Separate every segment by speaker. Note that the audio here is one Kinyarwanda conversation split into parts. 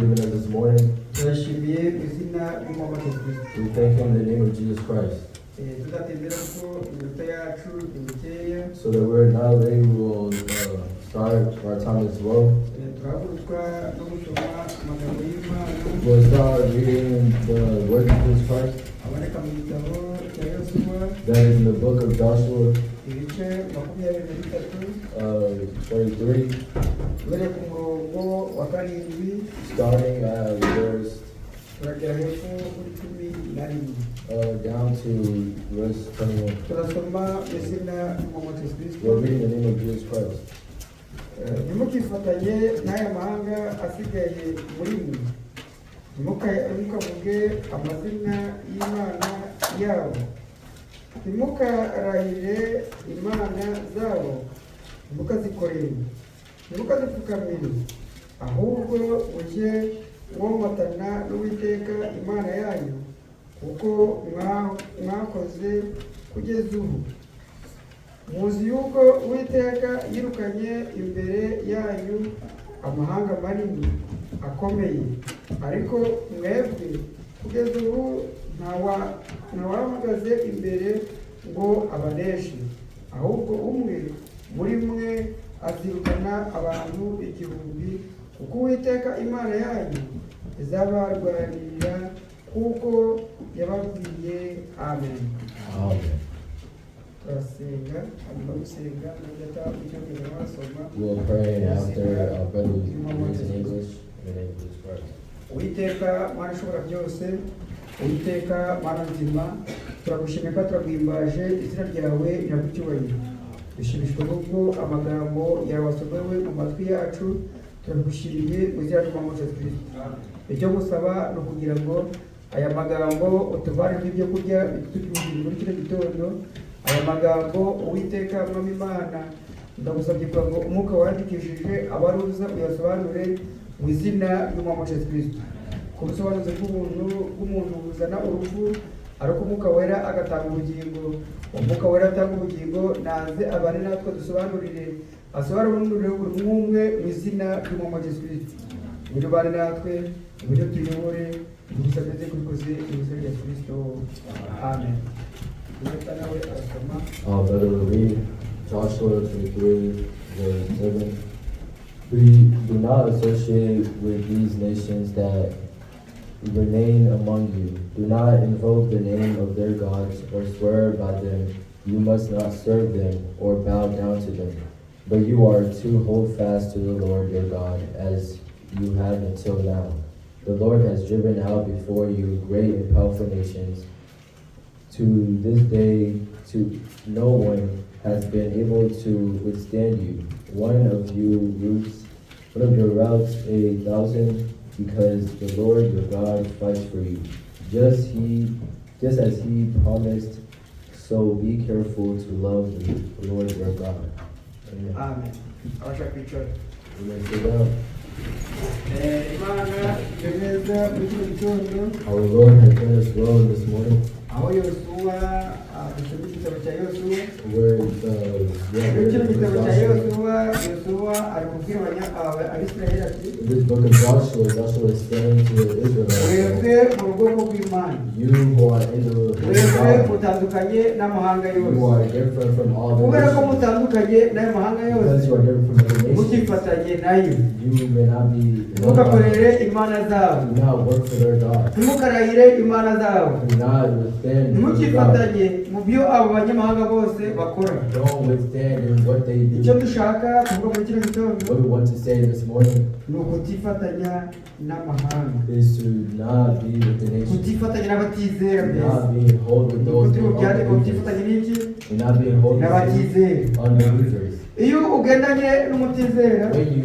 Speaker 1: given us this morning.
Speaker 2: turashimiye izina ry'umwami Yesu Kristo.
Speaker 1: We thank Him in the name of Jesus Christ.
Speaker 2: Tuzatembera kuko iminota yacu imikeya,
Speaker 1: So that we're not late, we will start our time as well.
Speaker 2: turahagurutswa no gusoma amagambo y'Imana
Speaker 1: We'll start reading the Word of Jesus Christ.
Speaker 2: aboneka mu gitabo cya Yosuwa
Speaker 1: That is in the book of Joshua,
Speaker 2: ibice 23
Speaker 1: 23,
Speaker 2: uhereye ku murongo wa 7
Speaker 1: starting at verse
Speaker 2: turagera hepfo kuri 11.
Speaker 1: down to verse 21.
Speaker 2: turasoma izina ry'umwami Yesu Kristo.
Speaker 1: We're reading the name of Jesus Christ.
Speaker 2: ntimukifatanye n'aya mahanga asigaye muri mwe, ntimukavuge amazina y'imana yabo, ntimukarahire imana zabo, ntimukazikorere, ntimukazipfukamire, ahubwo mujye mwomatana n'Uwiteka Imana yanyu, kuko mwakoze kugeza ubu. Muzi yuko Uwiteka yirukanye imbere yanyu amahanga manini akomeye, ariko mwebwe kugeza ubu ntawahagaze imbere ngo abaneshe, ahubwo umwe muri mwe azirukana abantu 1000, kuko Uwiteka Imana yanyu izabarwanirira kuko yababwiye. Amen.
Speaker 1: Amen. We'll pray after our brother reads in English in the name of Jesus Christ.
Speaker 2: Uwiteka Mana ishobora byose, Uwiteka Mana nzima, turagushimira ko turaguhimbaje, izina ryawe riragucyubahiro. Dushimishwa n'ubwo amagambo yawe asohowe mu matwi yacu, turagushimiye mu izina ry'umwami Yesu Kristo. Icyo gusaba ni ukugira ngo aya magambo utuvanemo ibyo kurya bitugira muri kino gitondo. Aya magambo Uwiteka Mwami Imana, ndagusabye kugira ngo umwuka wandikishije abaruza uyasobanure mu izina ry'umwami Yesu Kristo. Ku busobanuzi bw'umuntu buzana urupfu, ariko umwuka wera agatanga ubugingo. Umwuka wera atanga ubugingo naze abane natwe dusobanurire, asobanurire buri umwe mu izina ry'umwami Yesu Kristo. Ibyo bane natwe, ibyo tuyobore, dusabye kubikoze mu izina rya Kristo. Amen.
Speaker 1: Brother will read Joshua 23, verse 7. We do not associate with these nations that remain among you. Do not invoke the name of their gods or swear by them. You must not serve them or bow down to them. But you are to hold fast to the Lord your God as you have until now. The Lord has driven out before you great and powerful nations. To this day, no one has been able to withstand you. One of your routes 1,000, because the Lord your God fights for you, just as He promised. So be careful to love the Lord your God. Amen.
Speaker 2: Amen. Our picture.
Speaker 1: You may sit down. Our Lord has done us well this morning. Where this book of Joshua is saying to the Israelites, you who are in the God, you are different from all the nations. Because you are different from other nations, you may not be do not work for their God. Do not withstand don't withstand in what they do. What we want to say this morning is to not be with the nations, not be hold with those who are unbelievers, and not be hold with unbelievers. When you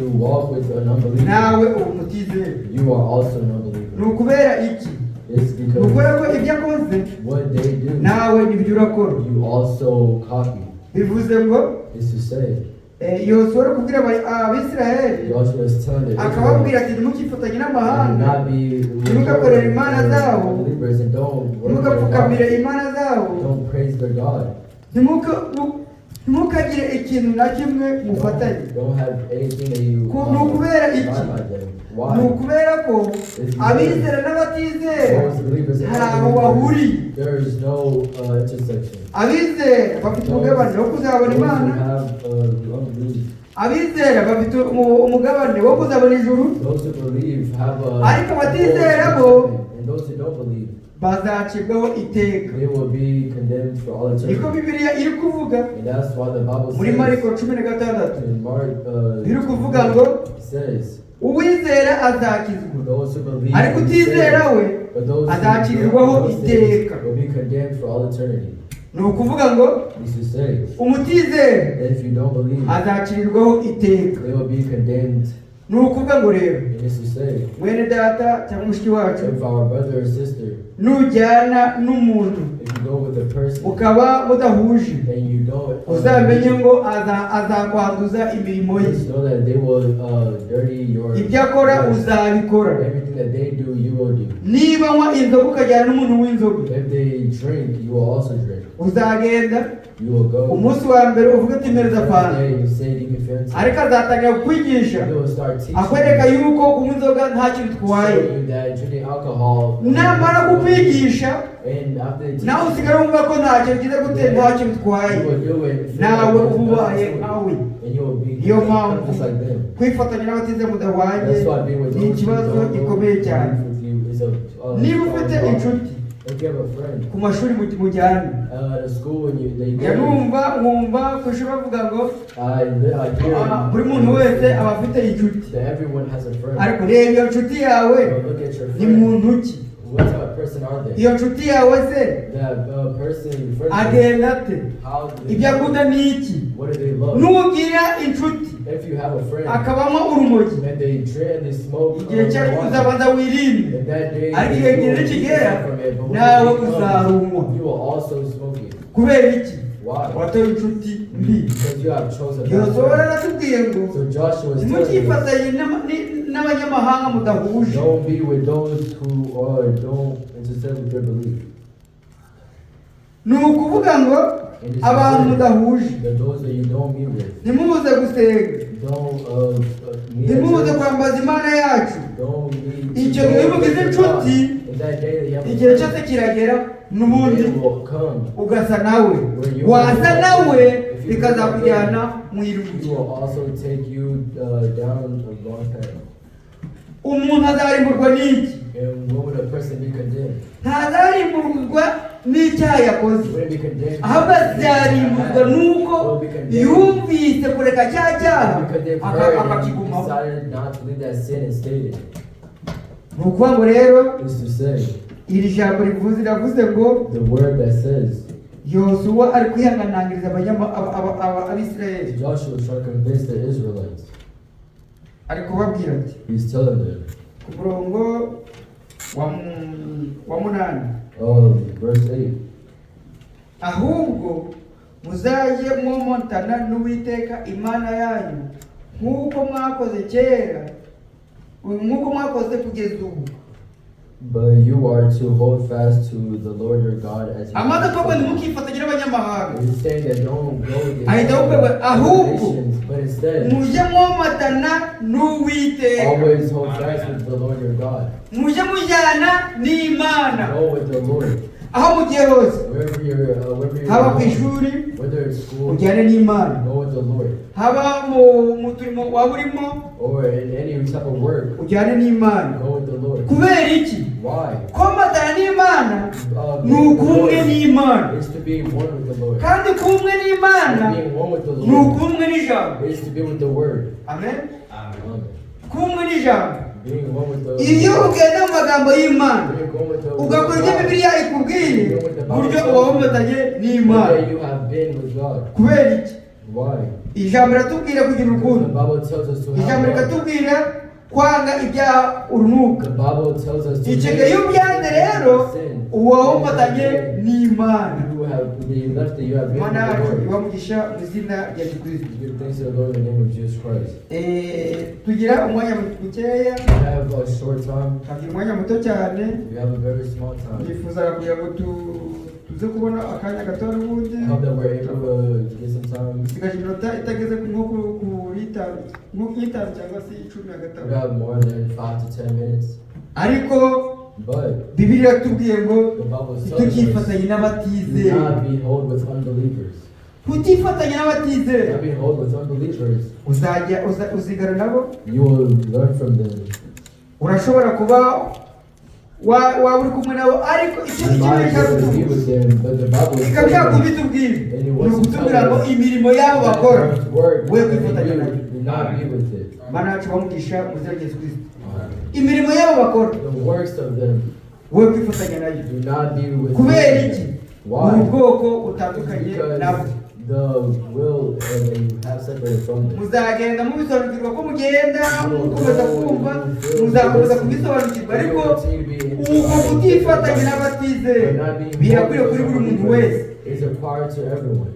Speaker 1: walk with an unbeliever, you are also an unbeliever. It's because what they do, you also copy. It's to say, Joshua is telling them, not be unbelievers and don't praise their God.
Speaker 2: ntimukagire ikintu na kimwe mufatanye.
Speaker 1: Don't have anything that you
Speaker 2: Nukubera iki?
Speaker 1: divide by them. Why?
Speaker 2: Nukubera ko abizera n'abatizera hari aho bahuriye.
Speaker 1: There is no intersection.
Speaker 2: Abizera bafite umugabane wo kuzabona Imana. Abizera bafite umugabane wo kuzabona ijuru.
Speaker 1: Those who believe have a.
Speaker 2: Ariko abatizera bo
Speaker 1: and those who don't believe,
Speaker 2: bazacibwaho iteka.
Speaker 1: they will be condemned for all eternity.
Speaker 2: Niko Bibiliya iri kuvuga
Speaker 1: And that's why the Bible
Speaker 2: muri
Speaker 1: says
Speaker 2: Mariko 16
Speaker 1: in Mark
Speaker 2: iri kuvuga ngo
Speaker 1: says
Speaker 2: uwizera azakizwa
Speaker 1: those who believe
Speaker 2: ariko utizera we
Speaker 1: but those who
Speaker 2: azacirirwaho
Speaker 1: don't believe
Speaker 2: iteka.
Speaker 1: will be condemned for all eternity.
Speaker 2: Ni ukuvuga ngo
Speaker 1: This is to say
Speaker 2: umutizera
Speaker 1: that if you don't believe,
Speaker 2: azacirirwaho iteka.
Speaker 1: they will be condemned.
Speaker 2: Ni ukuvuga ngo rero
Speaker 1: And this is to say,
Speaker 2: mwene data cyangwa mushiki wacu,
Speaker 1: if our brother or sister,
Speaker 2: nujyana n'umuntu
Speaker 1: if you go with a person
Speaker 2: ukaba mudahuje,
Speaker 1: and you don't,
Speaker 2: uzamenye ngo azakwanduza imirimo ye.
Speaker 1: just know that they will dirty your
Speaker 2: Ibyo akora uzabikora.
Speaker 1: everything that they do, you will do.
Speaker 2: Niba nywa inzoga ukajyana n'umuntu w'inzoga,
Speaker 1: If they drink, you will also drink.
Speaker 2: uzagenda
Speaker 1: You will go.
Speaker 2: umunsi wa mbere uvuga ati mpereza
Speaker 1: First
Speaker 2: fanta,
Speaker 1: day, you say you can fence.
Speaker 2: ariko azatangira kukwigisha
Speaker 1: They will start teaching
Speaker 2: akwereka
Speaker 1: you,
Speaker 2: yuko kunywa inzoga nta kintu bitwaye.
Speaker 1: show you that drinking alcohol.
Speaker 2: Namara kukwigisha
Speaker 1: And after they teach
Speaker 2: nawe
Speaker 1: you,
Speaker 2: usigara wumva ko nta kintu kiza gute nta kintu bitwaye,
Speaker 1: you will do it. Feel
Speaker 2: nawe
Speaker 1: like there's
Speaker 2: ubaye
Speaker 1: nothing to it.
Speaker 2: nkawe.
Speaker 1: And you will be
Speaker 2: Niyo mpamvu
Speaker 1: just like them.
Speaker 2: kwifatanya n'abatize mudahwanye
Speaker 1: That's why being with
Speaker 2: ni
Speaker 1: those who
Speaker 2: ikibazo
Speaker 1: don't
Speaker 2: gikomeye cyane.
Speaker 1: believe with you is a
Speaker 2: Niba ufite
Speaker 1: strong
Speaker 2: inshuti
Speaker 1: problem. If you have a friend
Speaker 2: ku mashuri mujyane,
Speaker 1: at a school and they go,
Speaker 2: nkumva ku ishuri bavuga ngo
Speaker 1: I hear
Speaker 2: buri muntu wese aba afite inshuti,
Speaker 1: that everyone has a friend.
Speaker 2: ariko reba iyo nshuti yawe
Speaker 1: But look at your
Speaker 2: ni
Speaker 1: friend.
Speaker 2: muntu ki?
Speaker 1: What type of person are they?
Speaker 2: Iyo nshuti yawe se
Speaker 1: That person, friend,
Speaker 2: agenda ate?
Speaker 1: how do they
Speaker 2: Ibyo akunda ni iki?
Speaker 1: what do they love?
Speaker 2: Nugira inshuti
Speaker 1: If you have a friend
Speaker 2: akabamo urumogi,
Speaker 1: and they drink and they smoke,
Speaker 2: igihe cyo
Speaker 1: marijuana,
Speaker 2: uzabanza wirinde,
Speaker 1: and that day
Speaker 2: ariko
Speaker 1: you
Speaker 2: igihe
Speaker 1: will
Speaker 2: gihe nikigera
Speaker 1: keep from it, but when
Speaker 2: nawe
Speaker 1: the day comes,
Speaker 2: uzarumwa.
Speaker 1: you will also smoke it.
Speaker 2: Kubera iki?
Speaker 1: Why?
Speaker 2: Watoye inshuti mbi.
Speaker 1: Because you have chosen that
Speaker 2: Yosuwa
Speaker 1: friend.
Speaker 2: aratubwiye ngo
Speaker 1: So Joshua is telling us,
Speaker 2: ntimukifatanye n'abanyamahanga mudahuje.
Speaker 1: don't be with those who don't intercept with their belief.
Speaker 2: Ni ukuvuga ngo
Speaker 1: And this
Speaker 2: abantu
Speaker 1: is
Speaker 2: mudahuje
Speaker 1: that those that you don't meet with,
Speaker 2: ntimuze gusenga,
Speaker 1: don't meet
Speaker 2: ntimuze
Speaker 1: with,
Speaker 2: kwambaza Imana yacu.
Speaker 1: don't meet.
Speaker 2: Icyo gihe mugize inshuti,
Speaker 1: And that day that you have a
Speaker 2: igihe
Speaker 1: friend,
Speaker 2: cyose kiragera
Speaker 1: the
Speaker 2: n'ubundi
Speaker 1: day will come.
Speaker 2: ugasa nawe, wasa nawe bikazakujyana mu
Speaker 1: He
Speaker 2: irungu.
Speaker 1: will also take you down a wrong path.
Speaker 2: Umuntu azarimburwa n'iki?
Speaker 1: And what would a person be condemned?
Speaker 2: Ntazarimburwa n'icyaha yakoze,
Speaker 1: He wouldn't be condemned.
Speaker 2: ahubwo azarimburwa n'uko yumvise kureka cya cyaha
Speaker 1: Because they've heard and you
Speaker 2: akakigumaho.
Speaker 1: decided not to leave that sin and stayed it.
Speaker 2: Ni ukuvuga ngo rero
Speaker 1: Is to say,
Speaker 2: iri jambo riravuze ngo
Speaker 1: the word that says,
Speaker 2: Yosuwa ari kwihanganangiriza abisirayeli,
Speaker 1: Joshua is trying to convince the Israelites.
Speaker 2: ari kubabwira ati
Speaker 1: He's telling them,
Speaker 2: ku murongo wa munani,
Speaker 1: verse 8,
Speaker 2: ahubwo muzajye mwomotana n'Uwiteka Imana yanyu nk'uko mwakoze kera, nk'uko mwakoze kugeza ubu.
Speaker 1: but you are to hold fast to the Lord your God as
Speaker 2: Amaze kuvuga
Speaker 1: you
Speaker 2: ntimukifatanye n'abanyamahanga,
Speaker 1: He's saying that don't go against
Speaker 2: ahita avuga ahubwo
Speaker 1: nations, but instead
Speaker 2: mujye mwomatana n'Uwiteka,
Speaker 1: always hold fast with the Lord your God.
Speaker 2: mujye mujyana n'Imana
Speaker 1: Go with the Lord.
Speaker 2: aho mugiye hose,
Speaker 1: Wherever you're
Speaker 2: haba ku
Speaker 1: going,
Speaker 2: ishuri
Speaker 1: whether it's school,
Speaker 2: ujyane n'Imana,
Speaker 1: go with the Lord.
Speaker 2: haba mu turimo waba urimo
Speaker 1: Or in any type of work,
Speaker 2: ujyane n'Imana.
Speaker 1: go with the Lord.
Speaker 2: Kubera iki?
Speaker 1: Why?
Speaker 2: Komatana n'Imana ni
Speaker 1: Being with the
Speaker 2: ukumwe
Speaker 1: Lord
Speaker 2: n'Imana,
Speaker 1: is to be one with the Lord.
Speaker 2: kandi kumwe n'Imana
Speaker 1: Being one with the
Speaker 2: ni
Speaker 1: Lord
Speaker 2: ukumwe n'ijambo.
Speaker 1: is to be with the Word.
Speaker 2: Amen.
Speaker 1: Amen.
Speaker 2: Kumwe n'ijambo.
Speaker 1: Being one with the
Speaker 2: Iyo ugenda mu magambo y'Imana
Speaker 1: Being one with the
Speaker 2: ugakora ibyo
Speaker 1: God.
Speaker 2: Bibiliya ikubwiye, buryo uba womatanye
Speaker 1: The
Speaker 2: n'Imana.
Speaker 1: way you have been with God.
Speaker 2: Kubera iki?
Speaker 1: Why?
Speaker 2: Ijambo riratubwira kugira
Speaker 1: The
Speaker 2: urukundo,
Speaker 1: Bible tells us to
Speaker 2: ijambo
Speaker 1: have love.
Speaker 2: rikatubwira kwanga ibyaha urunuka.
Speaker 1: The Bible tells us to
Speaker 2: Icyo
Speaker 1: hate
Speaker 2: gihe iyo ubyanze rero
Speaker 1: sin.
Speaker 2: uba womatanye n'Imana.
Speaker 1: You left it, you have been with
Speaker 2: Imana
Speaker 1: the
Speaker 2: yacu
Speaker 1: Lord.
Speaker 2: ibamugisha mu izina rya Yesu Kristo.
Speaker 1: Give thanks to the Lord in the name of Jesus Christ.
Speaker 2: Tugira umwanya mukeya,
Speaker 1: We have a short time.
Speaker 2: tugira umwanya muto cyane.
Speaker 1: We have a very small time.
Speaker 2: Nifuzaga kugira ngo uze kubona akanya gato n'ubundi
Speaker 1: I hope that we're able to get some time.
Speaker 2: sigaje iminota itageze nko kuri itanu cyangwa se 15.
Speaker 1: We have more than 5 to 10 minutes.
Speaker 2: Ariko
Speaker 1: But
Speaker 2: Bibiliya yatubwiye ngo
Speaker 1: the Bible tells us
Speaker 2: tukifatanya
Speaker 1: do
Speaker 2: n'abatizera.
Speaker 1: not be hold with unbelievers.
Speaker 2: Kutifatanya n'abatizera.
Speaker 1: Not be hold with unbelievers.
Speaker 2: Uzigara nabo.
Speaker 1: You will learn from them.
Speaker 2: Urashobora kuba waba uri kumwe nabo ariko ikintu
Speaker 1: You
Speaker 2: kimwe
Speaker 1: might be able to be with them, but the Bible is
Speaker 2: ikabya
Speaker 1: telling us,
Speaker 2: kubitubwira
Speaker 1: and it
Speaker 2: ni
Speaker 1: wants to
Speaker 2: ukutubwira ngo
Speaker 1: tell us
Speaker 2: imirimo yabo bakora
Speaker 1: that work
Speaker 2: we
Speaker 1: that
Speaker 2: kwifatanya
Speaker 1: you
Speaker 2: nayo.
Speaker 1: do not be with it.
Speaker 2: Mana yacu bamugisha mu izina rya Yesu Kristo. Imirimo yabo bakora
Speaker 1: The works of them
Speaker 2: we kwifatanya nayo.
Speaker 1: do not be with
Speaker 2: Kubera iki?
Speaker 1: them.
Speaker 2: Ni
Speaker 1: Why?
Speaker 2: ubwoko butandukanye nabo.
Speaker 1: Because the will that you have separated from them.
Speaker 2: Muzagenda mubisobanukirwa ko mugenda mukomeza kumva muzakomeza kubisobanukirwa ariko uko kutifatanya n'abatizera birakwiriye kuri buri muntu wese.
Speaker 1: It's required to everyone.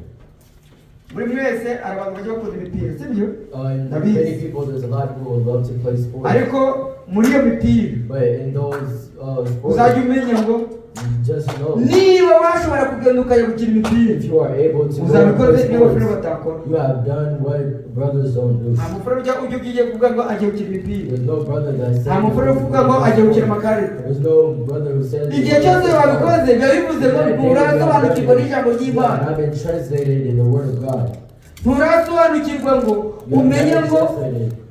Speaker 2: Buri wese hari abantu bajya bakunda imipira sibyo?
Speaker 1: And many people, there's a lot of people who love to play sports.
Speaker 2: Ariko muri iyo mipira
Speaker 1: But in those sports,
Speaker 2: uzajya umenya ngo
Speaker 1: you just know
Speaker 2: niba washobora kugenda ukajya gukina imipira
Speaker 1: if you are able to go and
Speaker 2: uzabikoze
Speaker 1: play
Speaker 2: niba abafana
Speaker 1: sports,
Speaker 2: batakora.
Speaker 1: you have done what brothers don't do.
Speaker 2: Nta mufana ujya ugiye kuvuga ngo agiye gukina imipira.
Speaker 1: There's no brother that says
Speaker 2: Nta mufana uvuga ngo agiye gukina amakarita.
Speaker 1: There's no brother who says
Speaker 2: Igihe cyose wabikoze biba bivuze ngo nturasobanukirwa n'ijambo ry'Imana.
Speaker 1: I've been translated in the word of God.
Speaker 2: Nturasobanukirwa ngo umenye ngo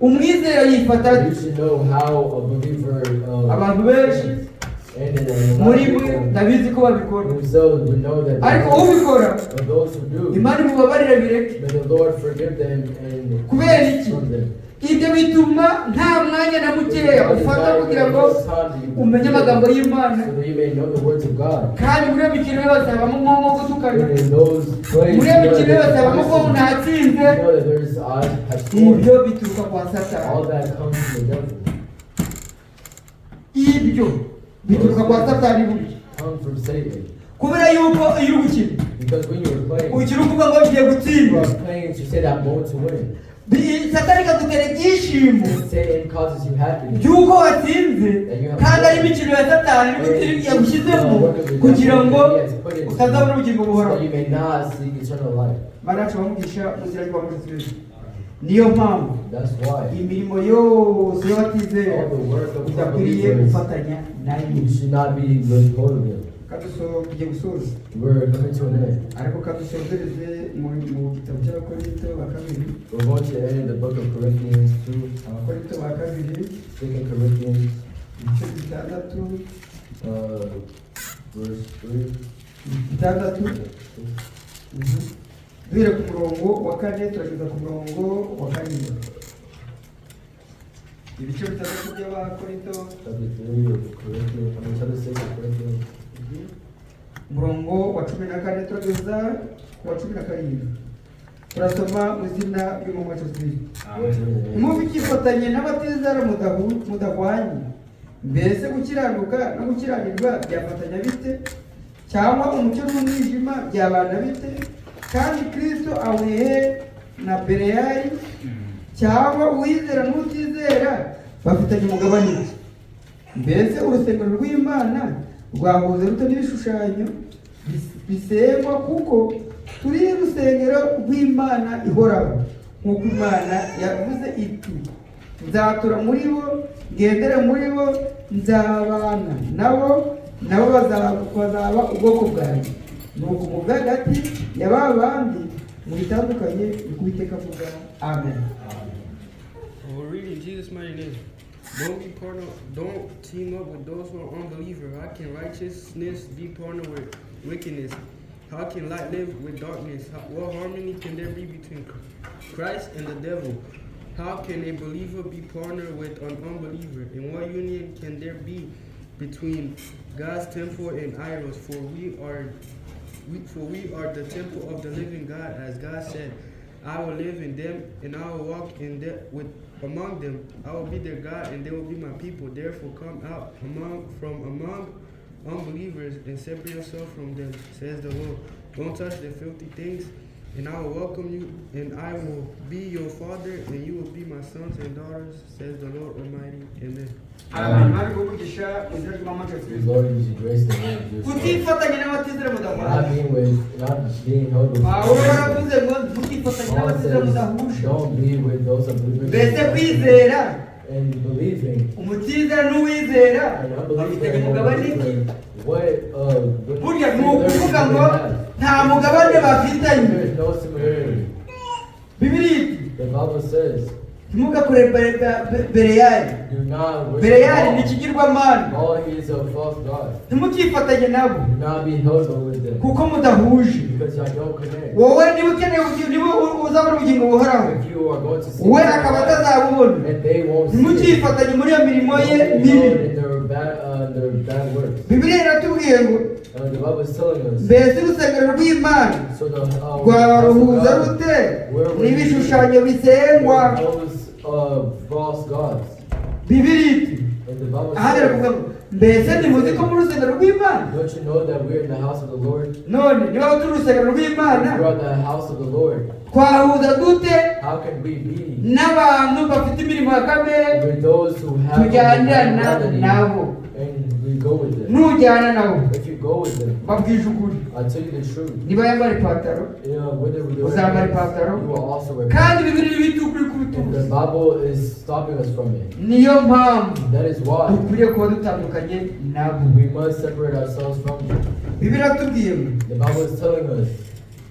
Speaker 2: umwizera yifata ate.
Speaker 1: You should know how a believer
Speaker 2: Abantu benshi
Speaker 1: and
Speaker 2: muri mwe ndabizi ko babikora
Speaker 1: themselves would know that
Speaker 2: ariko ubikora
Speaker 1: but those who do,
Speaker 2: Imana imubabarire bireke.
Speaker 1: may the Lord forgive them and
Speaker 2: Kubera iki?
Speaker 1: from them.
Speaker 2: Ibyo bituma nta mwanya na mukeya ufata kugira ngo umenye amagambo y'Imana.
Speaker 1: So that you may know the words of God.
Speaker 2: Kandi muri iyo mikino yose habamo nko gutukana.
Speaker 1: And in those places,
Speaker 2: Muri iyo mikino yose habamo ko umuntu yatsinze.
Speaker 1: you know that there's I have scored.
Speaker 2: Ibyo bituruka kwa Satani.
Speaker 1: All that comes from the devil.
Speaker 2: Ibyo bituruka kwa Satani burya.
Speaker 1: Come from Satan.
Speaker 2: Kubera yuko iyo uri gukina
Speaker 1: Because when you were playing,
Speaker 2: ukiri ukuvuga ngo ngiye
Speaker 1: you
Speaker 2: gutsindwa.
Speaker 1: are playing to say that moment to win.
Speaker 2: Satani ikagutera ibyishimo
Speaker 1: Satan causes you happiness.
Speaker 2: by'uko watsinze kandi ari imikino ya Satani yagushyizemo kugira ngo utazabona ubugingo
Speaker 1: So
Speaker 2: buhoraho.
Speaker 1: you may not see eternal life.
Speaker 2: Mana yacu bamugisha mu nzira y'Imana. Niyo mpamvu
Speaker 1: That's why
Speaker 2: imirimo yose y'abatizera
Speaker 1: all the work of
Speaker 2: udakwiriye
Speaker 1: believers,
Speaker 2: gufatanya nayo.
Speaker 1: you should not be with both of them.
Speaker 2: Tugiye gusoza
Speaker 1: We're coming to an end.
Speaker 2: ariko kadusozereze mu gitabo cy'Abakorinto ba kabiri.
Speaker 1: We're going to end the book of Corinthians 2,
Speaker 2: Abakorinto ba kabiri
Speaker 1: 2 Corinthians,
Speaker 2: igice gitandatu
Speaker 1: verse 3.
Speaker 2: gitandatu duhere ku murongo wa 4 turageza ku murongo wa 7. Ibice bitandatu by'Abakorinto
Speaker 1: Chapter 3 of Corinthians, chapter 6 of Corinthians.
Speaker 2: umurongo wa 14 turageza ku wa 17. Turasoma mu izina ry'Umwami wacu Kristo. Mubikifatanye n'abatizera mudahwanye. Mbese gukiranuka no gukiranirwa byafatanya bite? Cyangwa umucyo n'umwijima byabana bite? Kandi Kristo ahuriye na Bereyari? Cyangwa uwizera n'utizera bafitanye umugabane iki? Mbese urusengero rw'Imana rwahoze rute n'ibishushanyo bisengwa kuko turi urusengero rw'Imana ihoraho nk'uko Imana yavuze iti nzatura muri bo ngendere muri bo nzabana nabo bazaba ubwoko bwanjye nuko muve hagati ya ba bandi mu bitandukanye ni kubiteka avuga amen.
Speaker 3: We're reading Jesus' mighty name. Don't team up with those who are unbelievers. How can righteousness be partnered with wickedness? How can light live with darkness? What harmony can there be between Christ and the devil? How can a believer be partnered with an unbeliever? And what union can there be between God's temple and idols? For we are the temple of the living God, as God said, I will live in them, and I will walk among them. I will be their God, and they will be my people. Therefore, come out from among unbelievers and separate yourself from them, says the Lord. Don't touch the filthy things, and I will welcome you, and I will be your father, and you will be my sons and daughters, says the Lord Almighty. Amen.
Speaker 2: Amen. Mari kuvugisha izina ry'Imana
Speaker 1: The
Speaker 2: Kristo.
Speaker 1: Lord gives you grace to live just
Speaker 2: Kutifatanya n'abatizera mudahuje.
Speaker 1: not being held with
Speaker 2: Pawulo yaravuze ngo kutifatanya
Speaker 1: Paul
Speaker 2: n'abatizera
Speaker 1: says,
Speaker 2: mudahuje.
Speaker 1: don't be with those unbelievers.
Speaker 2: Mbese kwizera
Speaker 1: And believing
Speaker 2: umutizera n'uwizera
Speaker 1: and unbelieving
Speaker 2: bafitanye
Speaker 1: and
Speaker 2: umugabane ki?
Speaker 1: unbelieving. What
Speaker 2: Burya ni ukuvuga ngo nta mugabane bafitanye.
Speaker 1: There is no similarity.
Speaker 2: Bibiliya iti
Speaker 1: The Bible says,
Speaker 2: ntimugakore Bereyali.
Speaker 1: do not
Speaker 2: Bereyali ni
Speaker 1: worship
Speaker 2: ikigirwamana.
Speaker 1: all. He is a false God.
Speaker 2: Ntimukifatanye nabo
Speaker 1: Do not be held with them.
Speaker 2: kuko mudahuje.
Speaker 1: Because you don't connect.
Speaker 2: Wowe niba ukeneye niba uzabona ubugingo buhoraho
Speaker 1: If you are going to see
Speaker 2: we akaba atazabubona,
Speaker 1: and they won't see it,
Speaker 2: ntimukifatanye muri iyo mirimo ye
Speaker 1: don't be
Speaker 2: mibi.
Speaker 1: held in their bad works.
Speaker 2: Bibiliya iratubwiye ngo
Speaker 1: The Bible is telling us.
Speaker 2: mbese urusengero rw'Imana
Speaker 1: So the
Speaker 2: rwaruhuza rute n'ibishushanyo bisengwa.
Speaker 1: those false gods.
Speaker 2: Bibiliya iti
Speaker 1: And the Bible
Speaker 2: ahandi aravuga
Speaker 1: says,
Speaker 2: ngo mbese ntimuzi ko muri urusengero rw'Imana.
Speaker 1: don't you know that we're in the house of the Lord?
Speaker 2: None niba turi urusengero rw'Imana
Speaker 1: We are the house of the Lord.
Speaker 2: twahuza dute
Speaker 1: How can we be
Speaker 2: n'abantu bafite imirimo ya kamere
Speaker 1: with those who have
Speaker 2: tujyanirana
Speaker 1: morality
Speaker 2: nabo?
Speaker 1: and we go with them?
Speaker 2: Nujyana nabo
Speaker 1: If you go with them,
Speaker 2: babwije ukuri,
Speaker 1: I'll tell you the truth.
Speaker 2: niba yambara ipantaro
Speaker 1: Whether we do
Speaker 2: uzambara
Speaker 1: it,
Speaker 2: ipantaro,
Speaker 1: you will also wear
Speaker 2: kandi Bibiliya ibita ukuri
Speaker 1: And the
Speaker 2: kubitubuza.
Speaker 1: Bible is stopping us from it.
Speaker 2: Niyo mpamvu
Speaker 1: That is why
Speaker 2: dukwiriye kuba dutandukanye nabo.
Speaker 1: we must separate ourselves from them.
Speaker 2: Bibiliya iratubwiye ngo
Speaker 1: The Bible is telling us,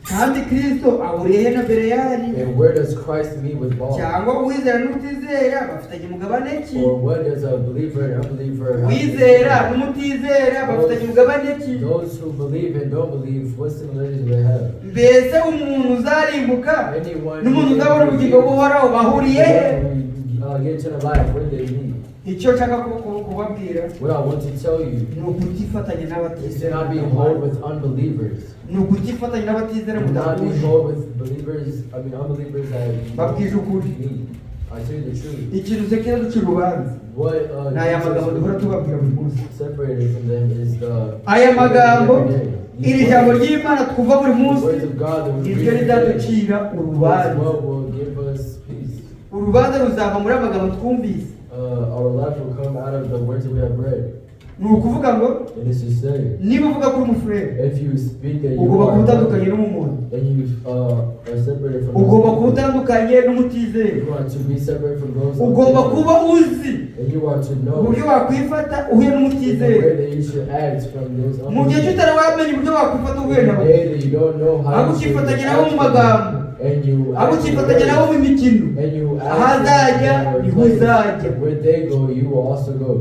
Speaker 2: kandi Kristo ahuriye he na Bereyali?
Speaker 1: and where does Christ meet with Paul?
Speaker 2: Cyangwa uwizera n'utizera bafitanye umugabane ki?
Speaker 1: Or what does a believer and unbeliever have?
Speaker 2: Uwizera n'umutizera bafitanye umugabane ki?
Speaker 1: Those who believe and don't believe, what similarities do they have?
Speaker 2: Mbese umuntu uzarimbuka
Speaker 1: Anyone
Speaker 2: n'umuntu uzabona ubugingo buhoraho bahuriye he?
Speaker 1: get to the life, where do they meet?
Speaker 2: Icyo nshaka kubabwira
Speaker 1: What I want to tell you
Speaker 2: ni ukutifatanya
Speaker 1: is to
Speaker 2: n'abatizera
Speaker 1: not be hold with unbelievers.
Speaker 2: ni ukutifatanya n'abatizera
Speaker 1: Do not be
Speaker 2: mudahuje.
Speaker 1: hold with unbelievers that
Speaker 2: Babwije ukuri.
Speaker 1: meet. I tell you the truth.
Speaker 2: Ikintu sekera duca urubanza
Speaker 1: What
Speaker 2: ni aya magambo duhora tubabwira buri munsi.
Speaker 1: separated from them is the
Speaker 2: Aya magambo
Speaker 1: every day.
Speaker 2: iri jambo ry'Imana twumva buri
Speaker 1: The
Speaker 2: munsi
Speaker 1: words of God that we
Speaker 2: niryo
Speaker 1: read every day.
Speaker 2: rizaducira
Speaker 1: That's
Speaker 2: urubanza.
Speaker 1: what will give us peace.
Speaker 2: Urubanza ruzava muri aya magambo twumvise.
Speaker 1: Our life will come out of the words that we have read.
Speaker 2: Ni ukuvuga ngo
Speaker 1: And this is saying,
Speaker 2: niba uvuga ko uri umufurere
Speaker 1: if you speak that you
Speaker 2: ugomba kuba
Speaker 1: are
Speaker 2: utandukanye n'umuntu,
Speaker 1: and you are separated from
Speaker 2: ugomba kuba
Speaker 1: those people,
Speaker 2: utandukanye n'umutizera,
Speaker 1: you are to be separate from those
Speaker 2: ugomba kuba
Speaker 1: unbelievers.
Speaker 2: uzi
Speaker 1: And you are to know
Speaker 2: uburyo wakwifata uhuye
Speaker 1: in the
Speaker 2: n'umutizera.
Speaker 1: way that you should act from those
Speaker 2: Mu gihe
Speaker 1: unbelievers.
Speaker 2: tutari wamenya uburyo wakwifata uhuye
Speaker 1: In the
Speaker 2: nabo,
Speaker 1: day that you don't know how
Speaker 2: ahubwo
Speaker 1: you should
Speaker 2: ukifatanya
Speaker 1: act
Speaker 2: nabo mu
Speaker 1: from
Speaker 2: magambo,
Speaker 1: them, and you
Speaker 2: ahubwo
Speaker 1: act in
Speaker 2: ukifatanya nabo
Speaker 1: words,
Speaker 2: mu mikino,
Speaker 1: and you
Speaker 2: ahazajya
Speaker 1: act in
Speaker 2: niho
Speaker 1: their
Speaker 2: uzajya.
Speaker 1: place. Where they go, you will also go.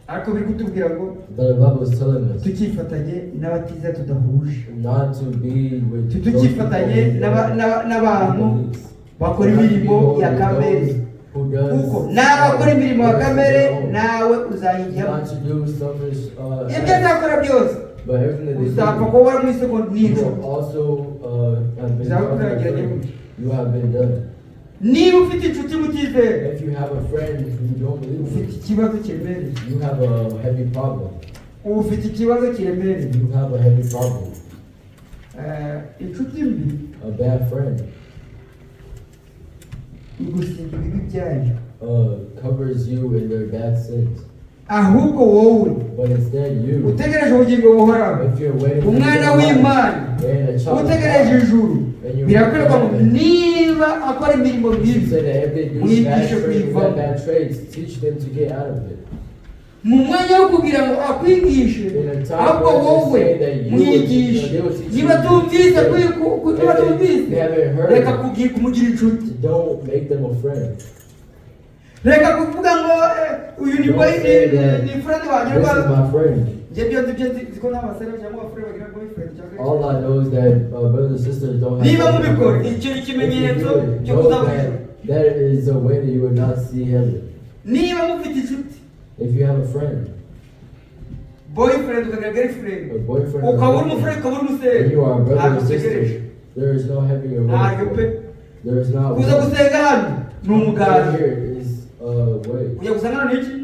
Speaker 2: Ariko biri kutubwira ngo
Speaker 1: The Bible is telling us
Speaker 2: tukifatanye n'abatizera tudahuje,
Speaker 1: not to be with those
Speaker 2: tukifatanye
Speaker 1: people
Speaker 2: n'abantu bakora
Speaker 1: Not to be
Speaker 2: imirimo
Speaker 1: with
Speaker 2: ya
Speaker 1: those
Speaker 2: kamere,
Speaker 1: who does
Speaker 2: kuko n'abakora imirimo ya kamere nawe
Speaker 1: not
Speaker 2: uzayijyamo.
Speaker 1: to do selfish
Speaker 2: Ibyo azakora byose
Speaker 1: but everything that they
Speaker 2: uzapfa
Speaker 1: do,
Speaker 2: kuba wari mu isegonda
Speaker 1: you
Speaker 2: n'ijoro.
Speaker 1: will also have been
Speaker 2: Uzakurikiranye
Speaker 1: done.
Speaker 2: gutya.
Speaker 1: You have been done.
Speaker 2: Niba ufite inshuti mutizera,
Speaker 1: If you have a friend who you don't believe
Speaker 2: ufite
Speaker 1: in,
Speaker 2: ikibazo kiremereye,
Speaker 1: you have a heavy problem.
Speaker 2: ufite ikibazo kiremereye.
Speaker 1: You have a heavy problem.
Speaker 2: Inshuti mbi
Speaker 1: A bad friend
Speaker 2: igusiga ibibi byayo,
Speaker 1: covers you in their bad sins.
Speaker 2: ahubwo wowe
Speaker 1: But instead you,
Speaker 2: utegereje ubugingo buhoraho,
Speaker 1: if you're waiting for
Speaker 2: umwana
Speaker 1: eternal life,
Speaker 2: w'Imana
Speaker 1: and a child of
Speaker 2: utegereje
Speaker 1: God,
Speaker 2: ijuru,
Speaker 1: and you're
Speaker 2: birakwereka ngo
Speaker 1: waiting,
Speaker 2: niba akora imirimo
Speaker 1: you
Speaker 2: mibi
Speaker 1: said that if they do
Speaker 2: mwigishe
Speaker 1: bad traits,
Speaker 2: kuyivamo.
Speaker 1: bad traits, teach them to get out of it.
Speaker 2: mu mwanya wo kugira ngo akwigishe,
Speaker 1: In a time
Speaker 2: ahubwo
Speaker 1: where
Speaker 2: wowe
Speaker 1: they say that you will
Speaker 2: mwigishe.
Speaker 1: they will teach
Speaker 2: Niba
Speaker 1: you.
Speaker 2: tumvise
Speaker 1: If
Speaker 2: niba
Speaker 1: they
Speaker 2: tumvise
Speaker 1: haven't heard,
Speaker 2: reka kumugira inshuti,
Speaker 1: don't make them a friend.
Speaker 2: reka kuvuga ngo uyu ni
Speaker 1: Don't
Speaker 2: boy
Speaker 1: say that.
Speaker 2: ni friend wanjye
Speaker 1: This is my friend.
Speaker 2: njye byo nzi ko nta basore cyangwa abafure bagira boyfriend cyangwa
Speaker 1: All I know is that brothers and sisters don't have.
Speaker 2: niba mubikora
Speaker 1: friends.
Speaker 2: icyo ni
Speaker 1: If you
Speaker 2: ikimenyetso
Speaker 1: do it,
Speaker 2: cyo
Speaker 1: know
Speaker 2: kuzabujijwe.
Speaker 1: that is a way that you will not see heaven.
Speaker 2: Niba mufite inshuti
Speaker 1: If you have a friend,
Speaker 2: boyfriend ukagira girlfriend,
Speaker 1: a boyfriend, or
Speaker 2: ukaba uri
Speaker 1: girlfriend,
Speaker 2: umufure ukaba uri
Speaker 1: and
Speaker 2: umusore,
Speaker 1: you are a brother
Speaker 2: ntabwo
Speaker 1: and
Speaker 2: utegereje.
Speaker 1: sister, there is no heaven you're
Speaker 2: Ntabwo pe
Speaker 1: waiting for. There is not.
Speaker 2: kuza gusenga hano ni umuganda,
Speaker 1: Here is a way.
Speaker 2: kujya gusenga hano ni iki?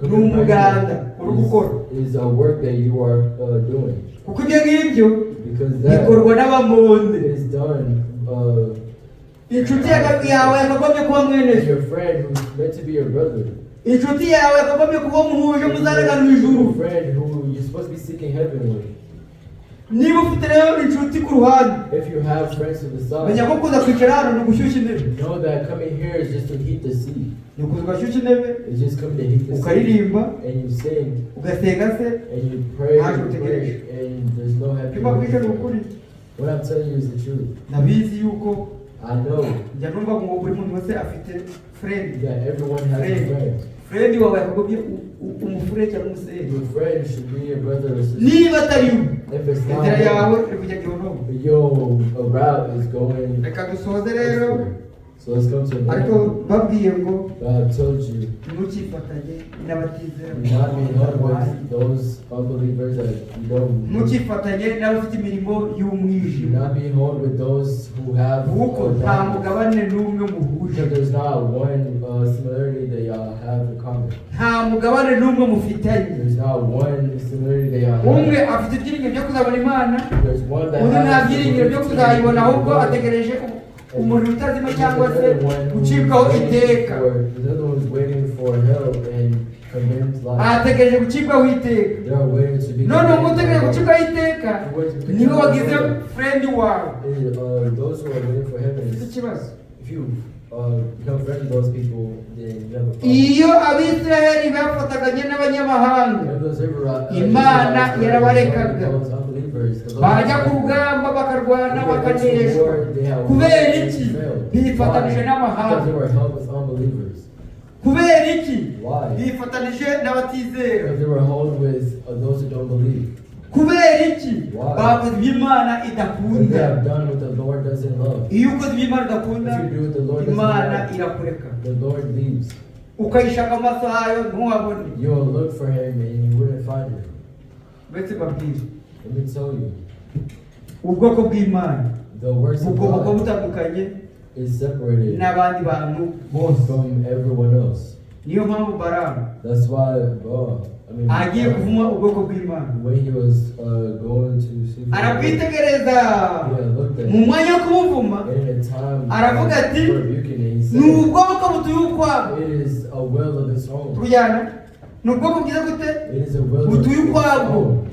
Speaker 2: Ni umuganda uri gukora,
Speaker 1: Is a work that you are doing,
Speaker 2: kuko ibyo ngibyo
Speaker 1: because that
Speaker 2: bikorwa n'abamonde.
Speaker 1: is done
Speaker 2: inshuti yawe yakagombye kuba mwene so.
Speaker 1: your friend who's meant to be your brother.
Speaker 2: Inshuti yawe yakagombye kuba muhuje muzarega mu ijuru.
Speaker 1: Your friend who you're supposed to be seeking heaven with.
Speaker 2: Niba ufite rero inshuti ku ruhande,
Speaker 1: If you have friends to the
Speaker 2: menya
Speaker 1: side,
Speaker 2: ko kuza kwicara hano ni ugushyushya intebe.
Speaker 1: know that coming here is just to heat the seat.
Speaker 2: Ni ukuza ugashyushya intebe,
Speaker 1: It's just coming to heat the seat.
Speaker 2: ukaririmba,
Speaker 1: And you sing,
Speaker 2: ugasenga se,
Speaker 1: and you pray,
Speaker 2: Ntabwo
Speaker 1: and
Speaker 2: utegereje.
Speaker 1: pray, and there's no happy.
Speaker 2: Pima kwica ni ukuri.
Speaker 1: What I'm telling you is the truth.
Speaker 2: Nabizi yuko
Speaker 1: I know
Speaker 2: njya numva ngo buri muntu wese afite friend.
Speaker 1: that everyone has a friend.
Speaker 2: Friend wawe yakagombye umufure cyangwa umuseri.
Speaker 1: Your friend should be your brother or sister.
Speaker 2: Niba atari we,
Speaker 1: If it's not,
Speaker 2: inzira yawe iri kujya gihonomo.
Speaker 1: your route is going.
Speaker 2: Reka dusoze rero,
Speaker 1: So let's come to an
Speaker 2: ariko
Speaker 1: end.
Speaker 2: babwiye ngo
Speaker 1: God told you
Speaker 2: ntukifatanye n'abatizera.
Speaker 1: not be held with those unbelievers that you don't.
Speaker 2: Ntukifatanye n'abafite imirimo
Speaker 1: Do
Speaker 2: y'umwijima.
Speaker 1: not be held with those who have.
Speaker 2: Kuko nta
Speaker 1: darkness.
Speaker 2: mugabane n'umwe muhuje.
Speaker 1: Because there's not one similarity that y'all have in common.
Speaker 2: Nta mugabane n'umwe mufitanye.
Speaker 1: There's not one similarity that y'all
Speaker 2: Umwe
Speaker 1: have.
Speaker 2: afite ibyiringiro byo kuzabona Imana,
Speaker 1: There's one that
Speaker 2: undi nta
Speaker 1: has
Speaker 2: byiringiro byo kuzayibona, ahubwo ategereje umuntu utazima cyangwa se gucibwaho iteka.
Speaker 1: The other one's waiting for help and condemned life.
Speaker 2: Ategereje gucibwaho iteka.
Speaker 1: They are waiting to be.
Speaker 2: None umutegereje gucibwaho iteka niwe wagize friend wawe.
Speaker 1: Those who are waiting for heaven
Speaker 2: Ufite
Speaker 1: is,
Speaker 2: ikibazo.
Speaker 1: if you become friends with those people, then you have a problem.
Speaker 2: Iyo Abisiraheli bafataganye n'abanyamahanga,
Speaker 1: If those
Speaker 2: Imana yarabarekaga.
Speaker 1: those unbelievers, the Lord-
Speaker 2: bajya ku rugamba bakarwana bakaneshwa. Kubera iki? Bifatanije n'amahanga.
Speaker 1: Because they were held with unbelievers.
Speaker 2: Kubera iki?
Speaker 1: Why?
Speaker 2: Bifatanije n'abatizera.
Speaker 1: Because they were held with those who don't believe.
Speaker 2: Kubera iki?
Speaker 1: Why?
Speaker 2: Bakoze iby'Imana
Speaker 1: What they
Speaker 2: idakunda.
Speaker 1: have done what the Lord doesn't love.
Speaker 2: Iyo ukoze iby'Imana idakunda,
Speaker 1: If you do what the Lord doesn't
Speaker 2: Imana
Speaker 1: love,
Speaker 2: irakureka.
Speaker 1: the Lord leaves.
Speaker 2: Ukayishaka amaso hayo ntuhabone.
Speaker 1: You will look for him and you wouldn't find him.
Speaker 2: Uretse babwire,
Speaker 1: Let me tell you,
Speaker 2: ubwoko bw'Imana
Speaker 1: the works of
Speaker 2: bugomba kuba
Speaker 1: God
Speaker 2: butandukanye
Speaker 1: is separated
Speaker 2: n'abandi bantu bose.
Speaker 1: from everyone else.
Speaker 2: Niyo mpamvu Baramu
Speaker 1: That's why,
Speaker 2: agiye kuvuma ubwoko bw'Imana,
Speaker 1: when he was going to see,
Speaker 2: arabwitegereza
Speaker 1: yeah, looked at
Speaker 2: mu mwanya wo kumuvuma,
Speaker 1: and in a time
Speaker 2: aravuga ati,
Speaker 1: for rebuking it, he
Speaker 2: ni
Speaker 1: said,
Speaker 2: ubwoko butuye ukwabo.
Speaker 1: it is a will of its own.
Speaker 2: Tujyana, ni ubwoko bwiza gute?
Speaker 1: It is a will of
Speaker 2: Butuye
Speaker 1: its
Speaker 2: ukwabo.
Speaker 1: own.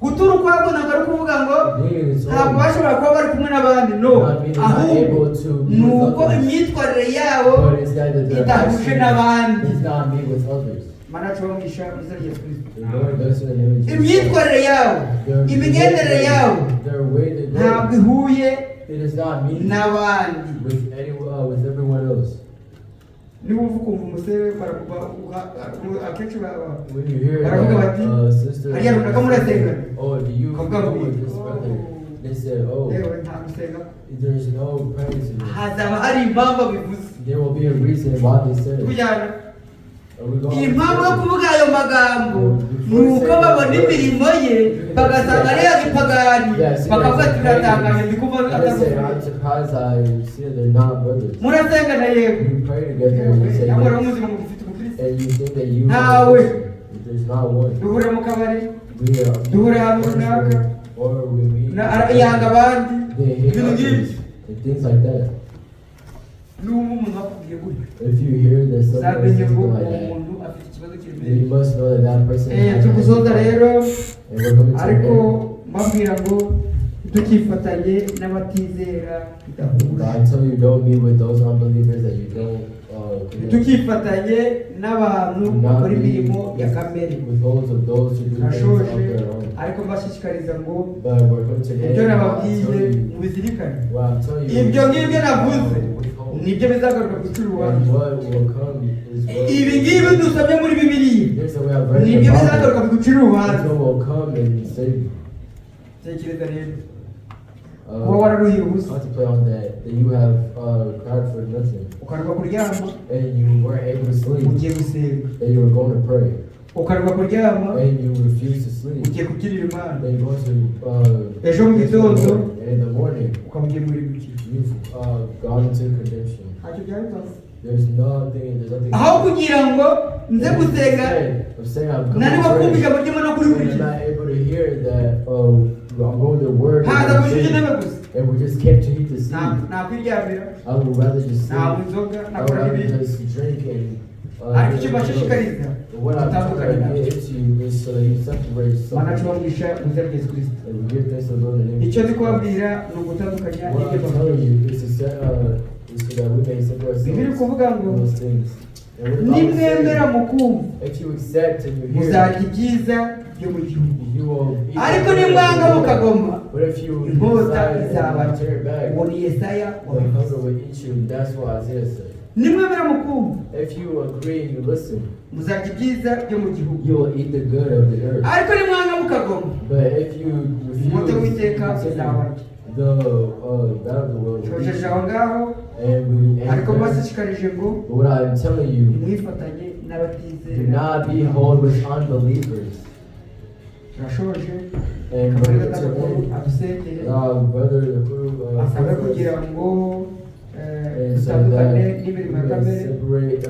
Speaker 2: Gutura ukwabo ntabwo ari ukuvuga ngo
Speaker 1: Being in its
Speaker 2: ntabwo
Speaker 1: own.
Speaker 2: bashobora kuba bari kumwe n'abandi, no,
Speaker 1: Not meaning not
Speaker 2: ahubwo
Speaker 1: able to be
Speaker 2: ni
Speaker 1: with
Speaker 2: uko
Speaker 1: others.
Speaker 2: imyitwarire yabo
Speaker 1: But it's that they're
Speaker 2: idahuje
Speaker 1: actually
Speaker 2: n'abandi.
Speaker 1: does not meet with others.
Speaker 2: Mana cyomisha izina rya Yesu Kristo.
Speaker 1: The Lord does in the name of Jesus.
Speaker 2: Imyitwarire yabo, imigenderere yabo
Speaker 1: Their way they
Speaker 2: ntabwo
Speaker 1: go,
Speaker 2: ihuye
Speaker 1: it does not meet
Speaker 2: n'abandi.
Speaker 1: with everyone else.
Speaker 2: Niba uva ukumva umusore akenshi
Speaker 1: When you hear
Speaker 2: baravuga
Speaker 1: that
Speaker 2: bati,
Speaker 1: sister,
Speaker 2: hariya runaka murasenga.
Speaker 1: oh, do you
Speaker 2: Kavuga
Speaker 1: go
Speaker 2: ngo,
Speaker 1: with this brother? They said, oh,
Speaker 2: yewe nta gusenga.
Speaker 1: there's no praise in it.
Speaker 2: Hazaba hari impamvu bivuze.
Speaker 1: There will be a reason why they said it.
Speaker 2: Tujyana.
Speaker 1: Are we going
Speaker 2: Impamvu yo kuvuga ayo magambo ni uko babona imirimo ye bagasanga ari iy'agipagani, bakavuga ati biratangaje ndi kumva
Speaker 1: They say, I'm
Speaker 2: atagukunda.
Speaker 1: surprised I see that they're not brothers.
Speaker 2: Murasenga na yewe.
Speaker 1: You pray together and you say
Speaker 2: Nyamara
Speaker 1: yes.
Speaker 2: umuzima mugifite umukristo.
Speaker 1: And you think that you
Speaker 2: Ntawe.
Speaker 1: there's not one.
Speaker 2: Duhura mu kabari,
Speaker 1: We are
Speaker 2: duhura ahantu runaka,
Speaker 1: or we meet.
Speaker 2: yanga abandi,
Speaker 1: They hate
Speaker 2: ibintu
Speaker 1: others
Speaker 2: nk'ibyo.
Speaker 1: and things like that.
Speaker 2: N'ubu umuntu akubwiye gutyo,
Speaker 1: If you hear that someone
Speaker 2: uzamenye
Speaker 1: says
Speaker 2: ngo
Speaker 1: something like
Speaker 2: uwo
Speaker 1: that,
Speaker 2: muntu afite ikibazo
Speaker 1: then
Speaker 2: kiremereye.
Speaker 1: you must know that that person has
Speaker 2: Turi gusoza rero,
Speaker 1: and we're coming to
Speaker 2: ariko
Speaker 1: an end.
Speaker 2: mbabwira ngo tukifatanye n'abatizera bidahuje.
Speaker 1: God tell you don't meet with those unbelievers that you don't connect.
Speaker 2: Tukifatanye n'abantu
Speaker 1: Do not
Speaker 2: bakora
Speaker 1: be
Speaker 2: imirimo ya kamere.
Speaker 1: with those who do things of
Speaker 2: Nashoje
Speaker 1: their own.
Speaker 2: ariko mbashishikariza ngo
Speaker 1: But we're going to
Speaker 2: ibyo
Speaker 1: end. I'll
Speaker 2: nababwiye
Speaker 1: tell you
Speaker 2: mubizirikane.
Speaker 1: what I'm telling you.
Speaker 2: Ibyo ngibyo navuze
Speaker 1: withhold.
Speaker 2: nibyo bizagaruka guca
Speaker 1: And
Speaker 2: urubanza.
Speaker 1: what will come is what
Speaker 2: Ibi ngibi dusomye muri Bibiliya
Speaker 1: There's a way I've read
Speaker 2: nibyo
Speaker 1: the
Speaker 2: bizagaruka
Speaker 1: Bible.
Speaker 2: gucira urubanza.
Speaker 1: That's what will come and save you.
Speaker 2: Tekereza rero kuba wararuhiye ubusa,
Speaker 1: Contemplate on that you have cried for nothing
Speaker 2: ukaruka kuryama
Speaker 1: and you weren't able to sleep,
Speaker 2: ugiye gusenga,
Speaker 1: and you were going to pray
Speaker 2: ukaruka kuryama
Speaker 1: and you refused to sleep,
Speaker 2: ugiye kugirira Imana,
Speaker 1: then you're going to
Speaker 2: ejo mu gitondo
Speaker 1: and in the morning
Speaker 2: ukamugiye muri bikira.
Speaker 1: you've gone into condemnation.
Speaker 2: Ntacyo byabikoze.
Speaker 1: There's nothing
Speaker 2: Aho kugira ngo nze gusenga
Speaker 1: I'm saying I'm coming
Speaker 2: nari
Speaker 1: to
Speaker 2: kumva
Speaker 1: pray,
Speaker 2: ijambo ry'Imana kuri
Speaker 1: and
Speaker 2: buri
Speaker 1: I'm
Speaker 2: gihe,
Speaker 1: not able to hear that I'm going to word
Speaker 2: haza
Speaker 1: and
Speaker 2: gushyushya intebe gusa.
Speaker 1: we just came to eat the seed.
Speaker 2: nakwiryamira
Speaker 1: I would rather just
Speaker 2: ntabwo
Speaker 1: sleep.
Speaker 2: inzoga
Speaker 1: I would
Speaker 2: nakora
Speaker 1: rather
Speaker 2: n'ibindi
Speaker 1: just drink and
Speaker 2: ariko icyo mbashishikariza
Speaker 1: what I'm trying
Speaker 2: tutandukanye
Speaker 1: to
Speaker 2: nabyo
Speaker 1: get into is so that you separate
Speaker 2: mana
Speaker 1: something
Speaker 2: tubamwisha mu izina rya Yesu Kristo
Speaker 1: and we give thanks to the Lord in the name
Speaker 2: icyo
Speaker 1: of
Speaker 2: ndi
Speaker 1: Jesus.
Speaker 2: kubabwira ni ugutandukanya
Speaker 1: What
Speaker 2: n'ibyo
Speaker 1: I'm
Speaker 2: bavuga
Speaker 1: telling you is to set, is so that we may separate
Speaker 2: bibiri
Speaker 1: ourselves
Speaker 2: kuvuga ngo
Speaker 1: from those things. And what the Bible
Speaker 2: nimwemera
Speaker 1: says,
Speaker 2: mu kumva
Speaker 1: if you accept and you hear,
Speaker 2: muzarya ibyiza byo mu gihugu
Speaker 1: you will eat
Speaker 2: ariko
Speaker 1: the good
Speaker 2: nimwanga
Speaker 1: of the
Speaker 2: mukagoma
Speaker 1: Lord. But if you
Speaker 2: inkota
Speaker 1: decide
Speaker 2: izabara
Speaker 1: and turn back,
Speaker 2: uwo ni Yesaya
Speaker 1: the hunger will eat you. That's what Isaiah said.
Speaker 2: nimwemera mu kumva
Speaker 1: If you agree and you listen,
Speaker 2: muzarya ibyiza byo mu gihugu
Speaker 1: you will eat the good of the earth.
Speaker 2: ariko nimwanga mukagoma
Speaker 1: But if you
Speaker 2: inkota
Speaker 1: refuse
Speaker 2: y'Uwiteka
Speaker 1: to
Speaker 2: izabarya
Speaker 1: continue, the battle of the world will eat
Speaker 2: shojeje aho
Speaker 1: you.
Speaker 2: ngaho ariko
Speaker 1: And
Speaker 2: mbashishikarije ngo
Speaker 1: what I'm telling you,
Speaker 2: ntimwifatanye
Speaker 1: do
Speaker 2: n'abatizera
Speaker 1: not be hold with unbelievers.
Speaker 2: turashoje
Speaker 1: And
Speaker 2: kamere
Speaker 1: brother,
Speaker 2: gatandatu
Speaker 1: today,
Speaker 2: adusengere
Speaker 1: brother, the crew,
Speaker 2: asabe kugira ngo
Speaker 1: and so
Speaker 2: dutandukane
Speaker 1: that we
Speaker 2: n'imirimo ya
Speaker 1: can
Speaker 2: kamere
Speaker 1: separate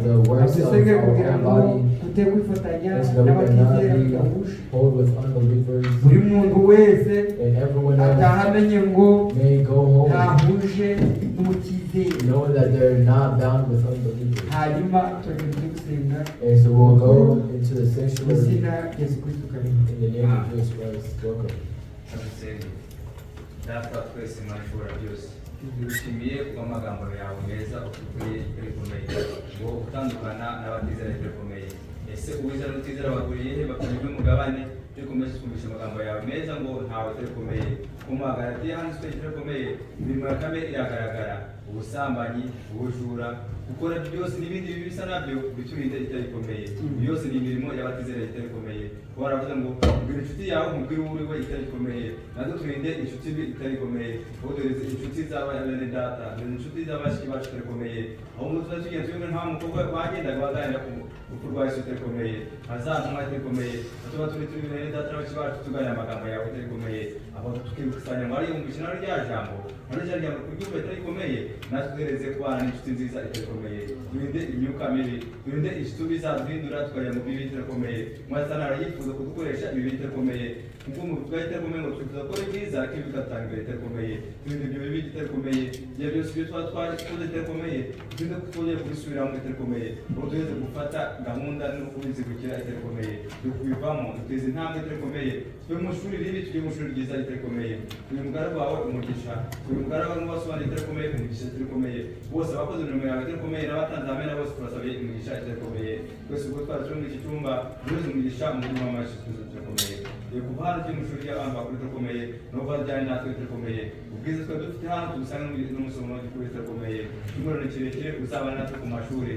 Speaker 1: the works of
Speaker 2: adusengere
Speaker 1: our
Speaker 2: kugira
Speaker 1: own
Speaker 2: ngo
Speaker 1: body,
Speaker 2: tute kwifatanya
Speaker 1: and so that we
Speaker 2: n'abatizera
Speaker 1: cannot
Speaker 2: bidahuje
Speaker 1: be hold with unbelievers,
Speaker 2: buri muntu wese
Speaker 1: and everyone else
Speaker 2: ataha amenye ngo
Speaker 1: may go home
Speaker 2: ntahuje n'umutizera
Speaker 1: knowing that they're not bound with unbelievers.
Speaker 2: hanyuma turagenda turi gusenga
Speaker 1: And so we'll go into the
Speaker 2: mu
Speaker 1: sanctuary
Speaker 2: izina rya Yesu Kristo karimo
Speaker 1: in the name of Jesus Christ. Welcome.
Speaker 4: Abisenge data twese mwashobora byose dushimiye kuba amagambo yawe meza ukuriye rikomeye ngo gutandukana n'abatizera rikomeye ese uwizera n'utizera baguriye he bakanywe mugabane dukomeze twumvisha amagambo yawe meza ngo ntawe rikomeye kumagarati handitswe rikomeye imirimo ya kamere iragaragara ubusambanyi ubujura gukora byose n'ibindi bibi bisa nabyo biturinde itarikomeye byose ni imirimo y'abatizera itarikomeye baravuze ngo ubwira inshuti yawe umubwire uwo uriwe itarikomeye natwe turinde inshuti mbi itarikomeye aho duhereze inshuti z'abene data inshuti z'abashiki bacu itarikomeye aho umuntu tugiye tubona nta mukobwa wagendaga baganira ku rupfu rwa Yesu itarikomeye azantumwa itarikomeye tuba turi bene data n'abashiki bacu tuganira amagambo yawe itarikomeye aho tukikusanya ngo ari umukino ari rya jambo ari rya jambo kuryumva itarikomeye natwe duhereze kubana n'inshuti nziza itarikomeye turinde imyuka mibi turinde inshuti bizaduhindura tukajya mu bibi itarikomeye mwazana yifuza kudukoresha ibi bitarikomeye kuko mu bwa itarikomeye ngo tudakora ibyiza ariko bigatanga imbere itarikomeye turinde ibyo bibi itarikomeye igihe byose ibyo tuba twakoze itarikomeye turinde kutongera kubisubiramo itarikomeye aho duheze gufata gahunda no kubizigukira itarikomeye dukubivamo duteza intambwe itarikomeye tuve mu shuri ribi tujye mu shuri ryiza itarikomeye uyu mugaragu wawe umugisha uyu mugaragu n'ubasobanura itarikomeye umugisha itarikomeye bose abakoze imirimo yawe itarikomeye n'abatanze hamwe na bose turasabiye umugisha itarikomeye twese ubwo twari turi muri iki cyumba duheze umugisha mu buryo bw'amashyi itarikomeye ku ruhande ry'amashuri y'abantu bakuru itarikomeye no bajyanye natwe itarikomeye ubwiza twari dufite hano tubusanga n'umusomo w'igikuru itarikomeye cy'umuriro kirekire uzabana natwe ku mashuri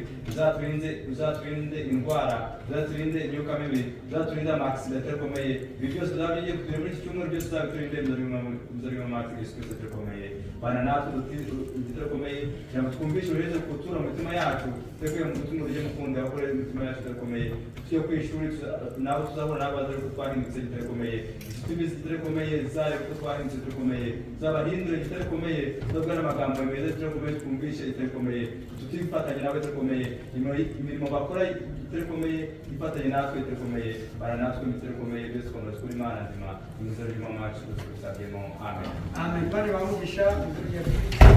Speaker 4: uzaturinde indwara uzaturinde imyuka mibi uzaturinde amakisida itarikomeye ibi byose uzaba bigiye kutura muri iki cyumweru byose uzabiturinde bizarimo amatwi Yesu Kristo itarikomeye bana natwe itarikomeye kugira ngo twumvishe ureze gutura mu mitima yacu twekuye mu mutima urye mukunda abakorera imitima yacu itarikomeye tugiye ku ishuri nabo tuzahura n'abaza ariko twahindutse itarikomeye inshuti zitarikomeye zari ko twahindutse itarikomeye zabahindure itarikomeye tuzabwira amagambo meza itarikomeye twumvishe itarikomeye tutifatanye nawe itarikomeye imirimo bakora itarikomeye ifatanye natwe itarikomeye bara natwe itarikomeye byose twongera kuri Imana nzima imizero y'Imana yacu tusabyemo amen
Speaker 2: amen bari bamugisha mu izina rya Yesu Kristo